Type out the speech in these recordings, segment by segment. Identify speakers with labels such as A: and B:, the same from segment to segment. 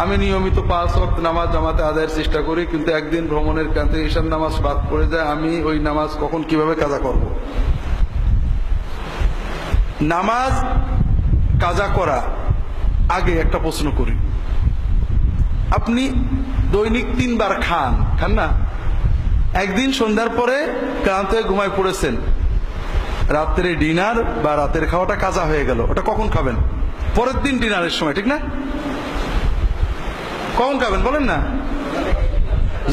A: আমি নিয়মিত 5 ওয়াক্ত নামাজ জামাতে আদায়ের চেষ্টা করি, কিন্তু একদিন ভ্রমণের কারণে ঈশার নামাজ বাদ পড়ে যায়। আমি ওই নামাজ কখন কিভাবে কাজা করব? নামাজ কাজা করা আগে একটা প্রশ্ন করি। আপনি দৈনিক 3 বার খান না? একদিন সন্ধ্যার পরে ক্লান্ত হয়ে ঘুমায় পড়েছেন, রাত্রে ডিনার বা রাতের খাওয়াটা কাজা হয়ে গেল, ওটা কখন খাবেন? পরের দিন ডিনারের সময়, ঠিক না? কখন খাবেন বলেন না?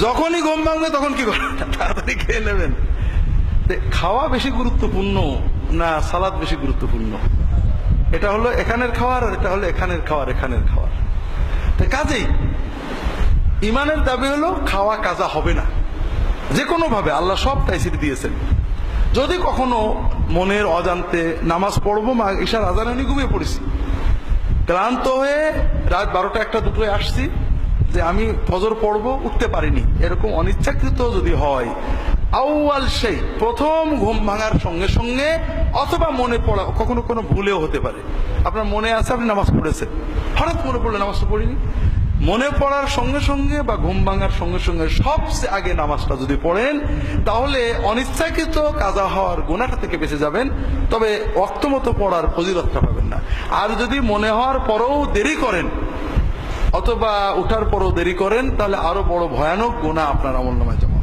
A: যখনই ঘুম ভাঙবে তখন কি করবেন? তাড়াতাড়ি খেয়ে নেবেন। খাওয়া বেশি গুরুত্বপূর্ণ না সালাদ বেশি গুরুত্বপূর্ণ? এটা হলো এখানের খাওয়ার, আর এটা হলো এখানের খাওয়ার। কাজেই ইমানের দাবি হলো খাওয়া কাজা হবে না যে কোনো ভাবে। আল্লাহ সব তাইসির দিয়েছেন। যদি কখনো মনের অজান্তে নামাজ পড়বো, ঈশার আজানে আমি ঘুমিয়ে পড়েছি, ক্লান্ত হয়ে রাত 12টা 1টা 2টোয় আসছি যে আমি ফজর পড়বো, উঠতে পারিনি, এরকম অনিচ্ছাকৃত যদি হয়, আউয়াল সেই প্রথম ঘুম ভাঙার সঙ্গে সঙ্গে, অথবা মনে পড়া, কখনো কোনো ভুলেও হতে পারে, আপনার মনে আছে আপনি নামাজ পড়েছেন, হঠাৎ মনে পড়লে নামাজ তো পড়িনি, মনে পড়ার সঙ্গে সঙ্গে বা ঘুম ভাঙার সঙ্গে সঙ্গে সবচেয়ে আগে নামাজটা যদি পড়েন, তাহলে অনিচ্ছাকৃত কাজা হওয়ার গুনাহটা থেকে বেঁচে যাবেন, তবে ওয়াক্ত মতো পড়ার ফজিলতটা পাবেন না। আর যদি মনে হওয়ার পরেও দেরি করেন অথবা উঠার পরও দেরি করেন, তাহলে আরো বড় ভয়ানক গুনাহ আপনার আমলনামায় যাবে।